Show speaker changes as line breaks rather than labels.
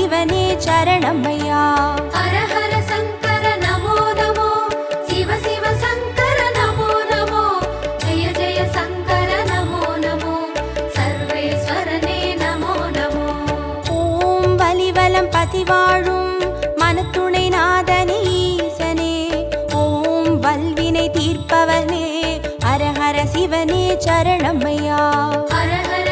சிவனே சரணமையா.
ஹர ஹர சங்கர நமோ நமோ, சிவ சிவ சங்கர நமோ நமோ, ஜெய ஜெய சங்கர நமோ நமோ, சர்வேஸ்வரனே நமோ நமோ.
ஓம் வலிவலம் பதிவாழும் மனத்துணை நாதனே ஈசனே, ஓம் வல்வினை தீர்ப்பவனே ஹர ஹர சிவனே சரணமையா.
ஹர ஹர